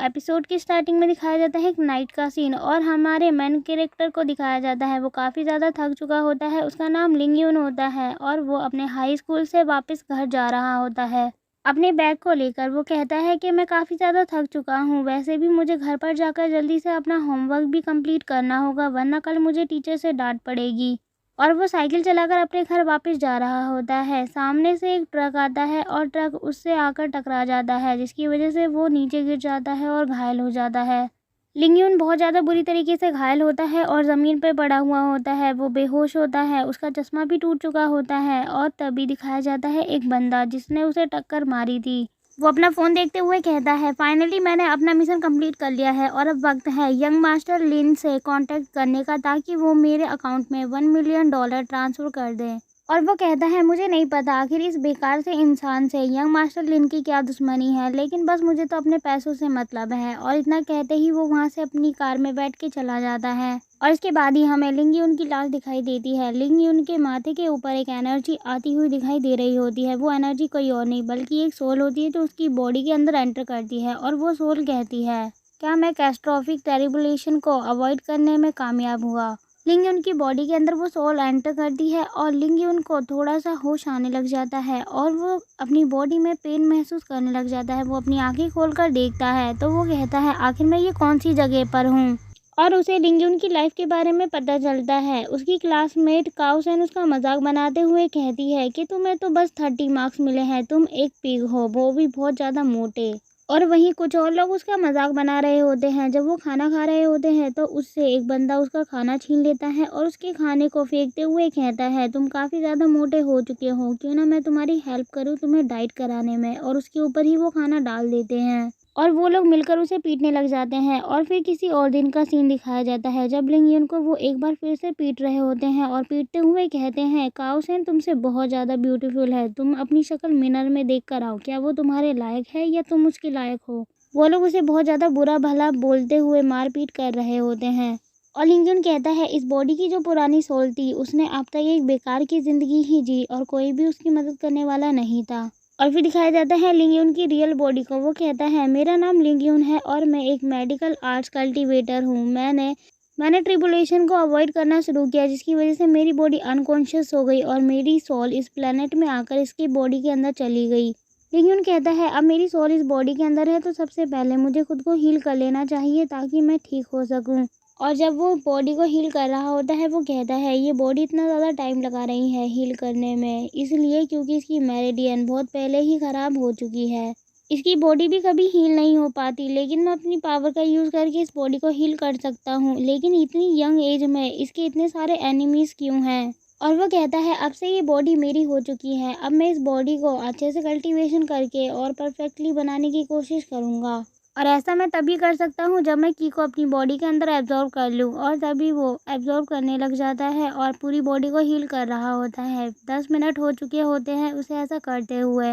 Episode की starting में दिखाया जाता है एक नाइट का सीन और हमारे मेन कैरेक्टर को दिखाया जाता है। वो काफ़ी ज़्यादा थक चुका होता है। उसका नाम लिंग यून होता है और वो अपने हाई स्कूल से वापस घर जा रहा होता है अपने बैग को लेकर। वो कहता है कि मैं काफ़ी ज़्यादा थक चुका हूँ, वैसे भी मुझे घर पर जाकर जल्दी से अपना होमवर्क भी कंप्लीट करना होगा, वरना कल मुझे टीचर से डांट पड़ेगी। और वो साइकिल चलाकर अपने घर वापस जा रहा होता है। सामने से एक ट्रक आता है और ट्रक उससे आकर टकरा जाता है, जिसकी वजह से वो नीचे गिर जाता है और घायल हो जाता है। लिंग यून बहुत ज़्यादा बुरी तरीके से घायल होता है और ज़मीन पर पड़ा हुआ होता है। वो बेहोश होता है, उसका चश्मा भी टूट चुका होता है। और तभी दिखाया जाता है एक बंदा जिसने उसे टक्कर मारी थी। वो अपना फ़ोन देखते हुए कहता है, फाइनली मैंने अपना मिशन कंप्लीट कर लिया है और अब वक्त है यंग मास्टर लिन से कांटेक्ट करने का, ताकि वो मेरे अकाउंट में $1 मिलियन ट्रांसफ़र कर दें। और वो कहता है, मुझे नहीं पता आखिर इस बेकार से इंसान से यंग मास्टर लिन की क्या दुश्मनी है, लेकिन बस मुझे तो अपने पैसों से मतलब है। और इतना कहते ही वो वहाँ से अपनी कार में बैठ के चला जाता है। और इसके बाद ही हमें लिंग यून की लाश दिखाई देती है। लिंग यून के माथे के ऊपर एक एनर्जी आती हुई दिखाई दे रही होती है। वो एनर्जी कोई और नहीं बल्कि एक सोल होती है जो उसकी बॉडी के अंदर एंटर करती है। और वो सोल कहती है, क्या मैं कैटास्ट्रोफिक टेरिबुलेशन को अवॉइड करने में कामयाब हुआ। लिंग यून की बॉडी के अंदर वो सोल एंटर करती है और लिंग यून को थोड़ा सा होश आने लग जाता है और वो अपनी बॉडी में पेन महसूस करने लग जाता है। वो अपनी आंखें खोलकर देखता है तो वो कहता है, आखिर मैं ये कौन सी जगह पर हूँ। और उसे लिंग यून की लाइफ के बारे में पता चलता है। उसकी क्लासमेट काओ सेन उसका मजाक बनाते हुए कहती है कि तुम्हें तो बस 30 मार्क्स मिले हैं, तुम एक पिग हो, वो भी बहुत ज़्यादा मोटे। और वहीं कुछ और लोग उसका मजाक बना रहे होते हैं। जब वो खाना खा रहे होते हैं तो उससे एक बंदा उसका खाना छीन लेता है और उसके खाने को फेंकते हुए कहता है, तुम काफ़ी ज़्यादा मोटे हो चुके हो, क्यों ना मैं तुम्हारी हेल्प करूँ तुम्हें डाइट कराने में। और उसके ऊपर ही वो खाना डाल देते हैं और वो लोग मिलकर उसे पीटने लग जाते हैं। और फिर किसी और दिन का सीन दिखाया जाता है जब लिंग यून को वो एक बार फिर से पीट रहे होते हैं और पीटते हुए कहते हैं, काओ सेन तुमसे बहुत ज़्यादा ब्यूटीफुल है, तुम अपनी शक्ल मिरर में देख कर आओ, क्या वो तुम्हारे लायक है या तुम उसके लायक हो। वो लोग उसे बहुत ज़्यादा बुरा भला बोलते हुए मारपीट कर रहे होते हैं। और लिंग यून कहता है, इस बॉडी की जो पुरानी सोल थी उसने अब तक एक बेकार की ज़िंदगी ही जी और कोई भी उसकी मदद करने वाला नहीं था। और फिर दिखाया जाता है लिंग यून की रियल बॉडी को। वो कहता है, मेरा नाम लिंग यून है और मैं एक मेडिकल आर्ट्स कल्टीवेटर हूँ। मैंने ट्रिबुलेशन को अवॉइड करना शुरू किया, जिसकी वजह से मेरी बॉडी अनकॉन्शियस हो गई और मेरी सोल इस प्लेनेट में आकर इसकी बॉडी के अंदर चली गई। लिंग यून कहता है, अब मेरी सोल इस बॉडी के अंदर है तो सबसे पहले मुझे खुद को हील कर लेना चाहिए ताकि मैं ठीक हो सकूँ। और जब वो बॉडी को हील कर रहा होता है वो कहता है, ये बॉडी इतना ज़्यादा टाइम लगा रही है हील करने में, इसलिए क्योंकि इसकी मेरिडियन बहुत पहले ही ख़राब हो चुकी है। इसकी बॉडी भी कभी हील नहीं हो पाती, लेकिन मैं अपनी पावर का यूज़ करके इस बॉडी को हील कर सकता हूँ। लेकिन इतनी यंग एज में इसके इतने सारे एनिमीज़ क्यों हैं। और वो कहता है, अब से ये बॉडी मेरी हो चुकी है, अब मैं इस बॉडी को अच्छे से कल्टीवेशन करके और परफेक्टली बनाने की कोशिश करूँगा। और ऐसा मैं तभी कर सकता हूँ जब मैं की को अपनी बॉडी के अंदर एब्जॉर्व कर लूँ। और तभी वो एब्जॉर्व करने लग जाता है और पूरी बॉडी को हील कर रहा होता है। 10 मिनट हो चुके होते हैं उसे ऐसा करते हुए।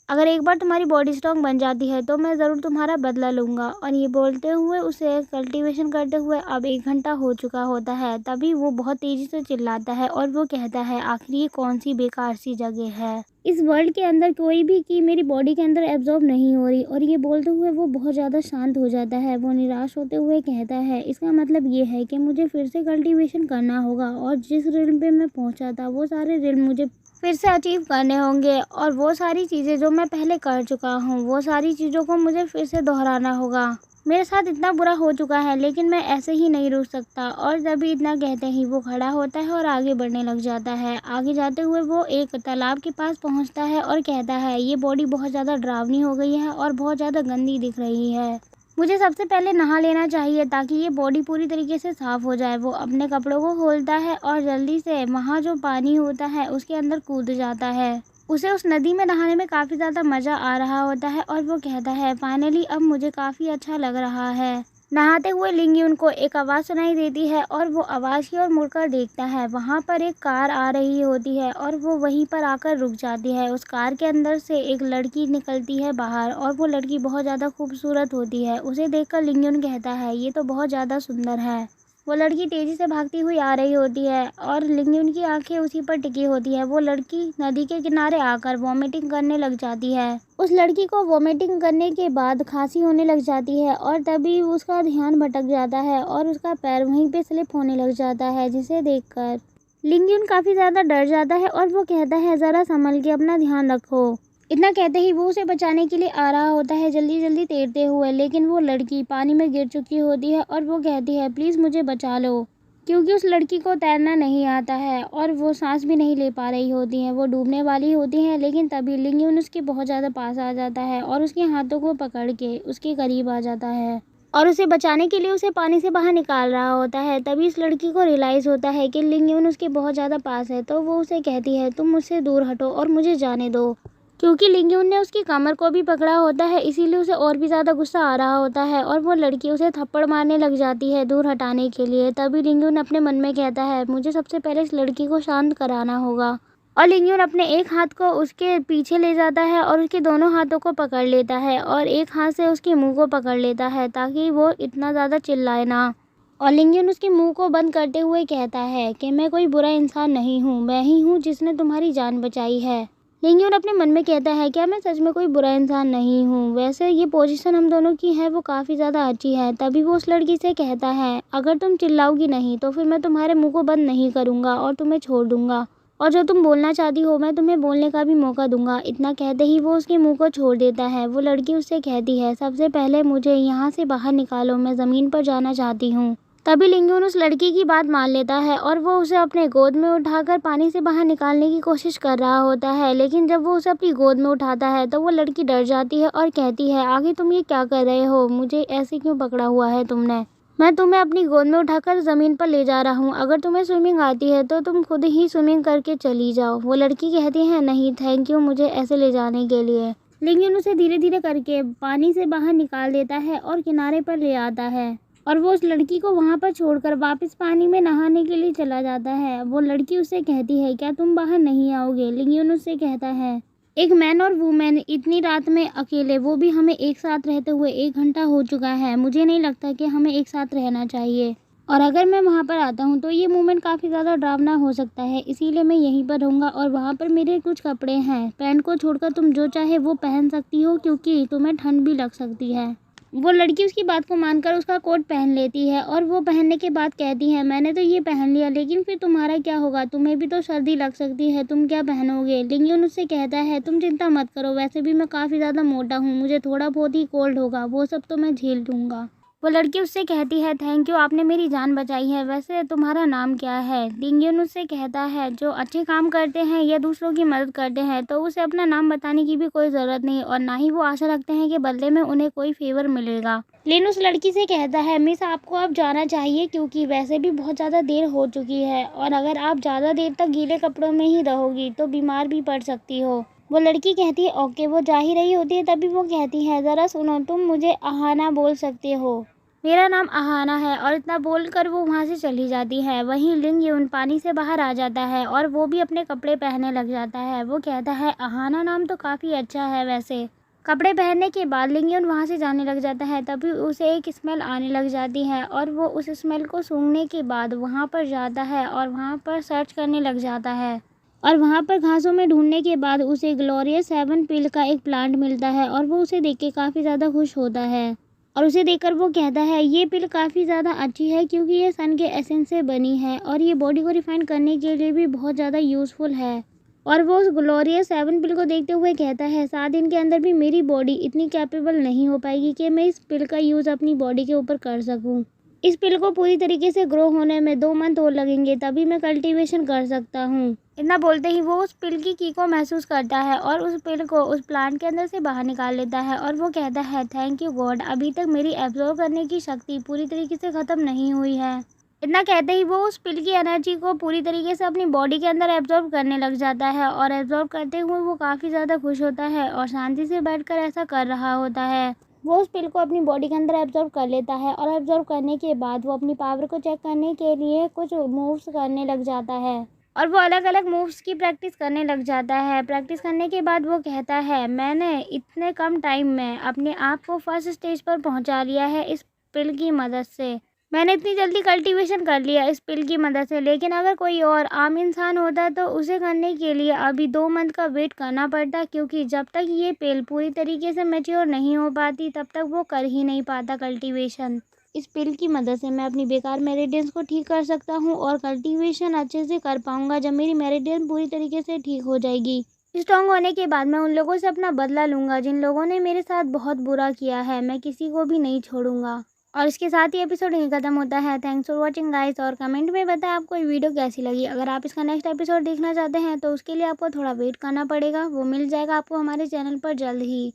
अगर एक बार तुम्हारी बॉडी स्ट्रॉन्ग बन जाती है तो मैं ज़रूर तुम्हारा बदला लूँगा। और ये बोलते हुए उसे कल्टीवेशन करते हुए अब 1 घंटा हो चुका होता है। तभी वो बहुत तेज़ी से चिल्लाता है और वो कहता है, आखिर ये कौन सी बेकार सी जगह है, इस वर्ल्ड के अंदर कोई भी की मेरी बॉडी के अंदर एब्जॉर्ब नहीं हो रही। और ये बोलते हुए वो बहुत ज़्यादा शांत हो जाता है। वो निराश होते हुए कहता है, इसका मतलब ये है कि मुझे फिर से कल्टीवेशन करना होगा और जिस रिल्म पे मैं पहुंचा था वो सारे रिल्म मुझे फिर से अचीव करने होंगे। और वो सारी चीज़ें जो मैं पहले कर चुका हूँ वो सारी चीज़ों को मुझे फिर से दोहराना होगा। मेरे साथ इतना बुरा हो चुका है लेकिन मैं ऐसे ही नहीं रुक सकता। और तभी इतना कहते ही वो खड़ा होता है और आगे बढ़ने लग जाता है। आगे जाते हुए वो एक तालाब के पास पहुंचता है और कहता है, ये बॉडी बहुत ज़्यादा डरावनी हो गई है और बहुत ज़्यादा गंदी दिख रही है, मुझे सबसे पहले नहा लेना चाहिए ताकि ये बॉडी पूरी तरीके से साफ़ हो जाए। वो अपने कपड़ों को खोलता है और जल्दी से वहाँ जो पानी होता है उसके अंदर कूद जाता है। उसे उस नदी में नहाने में काफ़ी ज़्यादा मज़ा आ रहा होता है और वो कहता है, फाइनली अब मुझे काफ़ी अच्छा लग रहा है। नहाते हुए लिंग यून को एक आवाज़ सुनाई देती है और वो आवाज़ की ओर मुड़कर देखता है। वहाँ पर एक कार आ रही होती है और वो वहीं पर आकर रुक जाती है। उस कार के अंदर से एक लड़की निकलती है बाहर और वो लड़की बहुत ज़्यादा खूबसूरत होती है। उसे देखकर लिंग यून कहता है, ये तो बहुत ज़्यादा सुंदर है। वो लड़की तेज़ी से भागती हुई आ रही होती है और लिंग्यून की आंखें उसी पर टिकी होती है। वो लड़की नदी के किनारे आकर वॉमिटिंग करने लग जाती है। उस लड़की को वॉमिटिंग करने के बाद खांसी होने लग जाती है और तभी उसका ध्यान भटक जाता है और उसका पैर वहीं पे स्लिप होने लग जाता है, जिसे देखकर लिंग्यून काफ़ी ज़्यादा डर जाता है और वो कहता है, ज़रा संभल के अपना ध्यान रखो। इतना कहते ही वो उसे बचाने के लिए आ रहा होता है जल्दी जल्दी तैरते हुए, लेकिन वो लड़की पानी में गिर चुकी होती है और वो कहती है, प्लीज़ मुझे बचा लो, क्योंकि उस लड़की को तैरना नहीं आता है और वो सांस भी नहीं ले पा रही होती है। वो डूबने वाली होती है, लेकिन तभी लिंग्यून उसके बहुत ज़्यादा पास आ जाता है और उसके हाथों को पकड़ के उसके करीब आ जाता है और उसे बचाने के लिए उसे पानी से बाहर निकाल रहा होता है। तभी इस लड़की को रियलाइज़ होता है कि लिंग्यून उसके बहुत ज़्यादा पास है, तो वो उसे कहती है, तुम मुझसे दूर हटो और मुझे जाने दो। क्योंकि लिंग्यून ने उसकी कमर को भी पकड़ा होता है, इसीलिए उसे और भी ज़्यादा गुस्सा आ रहा होता है और वो लड़की उसे थप्पड़ मारने लग जाती है दूर हटाने के लिए। तभी लिंग्यून अपने मन में कहता है, मुझे सबसे पहले इस लड़की को शांत कराना होगा। और लिंग्यून अपने एक हाथ को उसके पीछे ले जाता है और उसके दोनों हाथों को पकड़ लेता है और एक हाथ से उसके मुंह को पकड़ लेता है ताकि वो इतना ज़्यादा चिल्लाए ना। और लिंग्यून उसके मुंह को बंद करते हुए कहता है कि मैं कोई बुरा इंसान नहीं हूँ, मैं ही हूँ जिसने तुम्हारी जान बचाई है। लिंग्यून अपने मन में कहता है, क्या मैं सच में कोई बुरा इंसान नहीं हूँ? वैसे ये पोजीशन हम दोनों की है वो काफ़ी ज़्यादा अच्छी है। तभी वो उस लड़की से कहता है, अगर तुम चिल्लाओगी नहीं तो फिर मैं तुम्हारे मुंह को बंद नहीं करूँगा और तुम्हें छोड़ दूँगा, और जो तुम बोलना चाहती हो मैं तुम्हें बोलने का भी मौका दूँगा। इतना कहते ही वो उसके मुँह को छोड़ देता है। वो लड़की उससे कहती है, सबसे पहले मुझे यहाँ से बाहर निकालो, मैं ज़मीन पर जाना चाहती हूँ। तभी लिंग्यून उस लड़की की बात मान लेता है और वो उसे अपने गोद में उठाकर पानी से बाहर निकालने की कोशिश कर रहा होता है, लेकिन जब वो उसे अपनी गोद में उठाता है तो वो लड़की डर जाती है और कहती है, आगे तुम ये क्या कर रहे हो? मुझे ऐसे क्यों पकड़ा हुआ है तुमने? मैं तुम्हें अपनी गोद में उठाकर ज़मीन पर ले जा रहा हूँ। अगर तुम्हें स्विमिंग आती है तो तुम खुद ही स्विमिंग करके चली जाओ। वो लड़की कहती है, नहीं थैंक यू मुझे ऐसे ले जाने के लिए। लिंग्यून उसे धीरे धीरे करके पानी से बाहर निकाल देता है और किनारे पर ले आता है और वो उस लड़की को वहाँ पर छोड़कर वापस पानी में नहाने के लिए चला जाता है। वो लड़की उससे कहती है, क्या तुम बाहर नहीं आओगे? लिंग्यून उससे कहता है, एक मैन और वूमेन इतनी रात में अकेले, वो भी हमें एक साथ रहते हुए 1 घंटा हो चुका है। मुझे नहीं लगता कि हमें एक साथ रहना चाहिए, और अगर मैं वहाँ पर आता हूँ तो ये मोमेंट काफ़ी ज़्यादा डरावना हो सकता है, इसीलिए मैं यहीं पर रहूँगा और वहाँ पर मेरे कुछ कपड़े हैं। पैंट को छोड़कर तुम जो चाहे वो पहन सकती हो, क्योंकि तुम्हें ठंड भी लग सकती है। वो लड़की उसकी बात को मानकर उसका कोट पहन लेती है और वो पहनने के बाद कहती है, मैंने तो ये पहन लिया, लेकिन फिर तुम्हारा क्या होगा? तुम्हें भी तो सर्दी लग सकती है, तुम क्या पहनोगे? लिंग्यून उससे कहता है, तुम चिंता मत करो, वैसे भी मैं काफ़ी ज़्यादा मोटा हूँ, मुझे थोड़ा बहुत ही कोल्ड होगा, वो सब तो मैं झेल लूँगा। वो लड़की उससे कहती है, थैंक यू, आपने मेरी जान बचाई है। वैसे तुम्हारा नाम क्या है? लिंग्यून उससे कहता है, जो अच्छे काम करते हैं या दूसरों की मदद करते हैं तो उसे अपना नाम बताने की भी कोई ज़रूरत नहीं, और ना ही वो आशा रखते हैं कि बदले में उन्हें कोई फेवर मिलेगा। लिन उस लड़की से कहता है, मिस आपको अब जाना चाहिए, क्योंकि वैसे भी बहुत ज़्यादा देर हो चुकी है और अगर आप ज़्यादा देर तक गीले कपड़ों में ही रहोगी तो बीमार भी पड़ सकती हो। वो लड़की कहती है, ओके। वो जा ही रही होती है तभी वो कहती है, ज़रा सुनो, तुम मुझे अहाना बोल सकते हो, मेरा नाम अहाना है। और इतना बोलकर वो वहाँ से चली जाती है। वहीं लिंग्यून पानी से बाहर आ जाता है और वो भी अपने कपड़े पहनने लग जाता है। वो कहता है, अहाना नाम तो काफ़ी अच्छा है। वैसे कपड़े पहनने के बाद लिंग्यून वहाँ से जाने लग जाता है, तभी उसे एक स्मेल आने लग जाती है और वो उस स्मेल को सूंघने के बाद वहाँ पर जाता है और वहाँ पर सर्च करने लग जाता है। और वहाँ पर घासों में ढूंढने के बाद उसे ग्लोरियस 7 पिल का एक प्लांट मिलता है और वो उसे देख के काफ़ी ज़्यादा खुश होता है। और उसे देखकर वो कहता है, ये पिल काफ़ी ज़्यादा अच्छी है क्योंकि ये सन के एसेंस से बनी है और ये बॉडी को रिफाइन करने के लिए भी बहुत ज़्यादा यूज़फुल है। और वो उस ग्लोरियस 7 पिल को देखते हुए कहता है, 7 दिन के अंदर भी मेरी बॉडी इतनी कैपेबल नहीं हो पाएगी कि मैं इस पिल का यूज़ अपनी बॉडी के ऊपर कर सकूं। इस पिल को पूरी तरीके से ग्रो होने में 2 मंथ और लगेंगे, तभी मैं कल्टीवेशन कर सकता हूँ। इतना बोलते ही वो उस पिल की को महसूस करता है और उस पिल को उस प्लांट के अंदर से बाहर निकाल लेता है और वो कहता है, थैंक यू गॉड, अभी तक मेरी एब्जॉर्ब करने की शक्ति पूरी तरीके से ख़त्म नहीं हुई है। इतना कहते ही वो उस पिल की एनर्जी को पूरी तरीके से अपनी बॉडी के अंदर एब्जॉर्ब करने लग जाता है और एब्जॉर्ब करते हुए वो काफ़ी ज़्यादा खुश होता है और शांति से बैठकर ऐसा कर रहा होता है। वो उस पिल को अपनी बॉडी के अंदर एब्जॉर्ब कर लेता है और एब्जॉर्ब करने के बाद वो अपनी पावर को चेक करने के लिए कुछ मूव्स करने लग जाता है और वो अलग अलग मूव्स की प्रैक्टिस करने लग जाता है। प्रैक्टिस करने के बाद वो कहता है, मैंने इतने कम टाइम में अपने आप को फर्स्ट स्टेज पर पहुंचा लिया है इस पिल की मदद से। मैंने इतनी जल्दी कल्टीवेशन कर लिया इस पिल की मदद से, लेकिन अगर कोई और आम इंसान होता तो उसे करने के लिए अभी 2 मंथ का वेट करना पड़ता, क्योंकि जब तक ये पिल पूरी तरीके से मैच्योर नहीं हो पाती तब तक वो कर ही नहीं पाता कल्टीवेशन। इस पिल की मदद से मैं अपनी बेकार मेरिडियंस को ठीक कर सकता हूँ और कल्टीवेशन अच्छे से कर पाऊंगा जब मेरी मेरिडियन पूरी तरीके से ठीक हो जाएगी। स्ट्रॉन्ग होने के बाद मैं उन लोगों से अपना बदला लूँगा जिन लोगों ने मेरे साथ बहुत बुरा किया है। मैं किसी को भी नहीं छोड़ूंगा। और इसके साथ ही एपिसोड यहीं खत्म होता है। थैंक्स फॉर वॉचिंग गाइस, और कमेंट में बताएं आपको ये वीडियो कैसी लगी। अगर आप इसका नेक्स्ट एपिसोड देखना चाहते हैं तो उसके लिए आपको थोड़ा वेट करना पड़ेगा, वो मिल जाएगा आपको हमारे चैनल पर जल्द ही।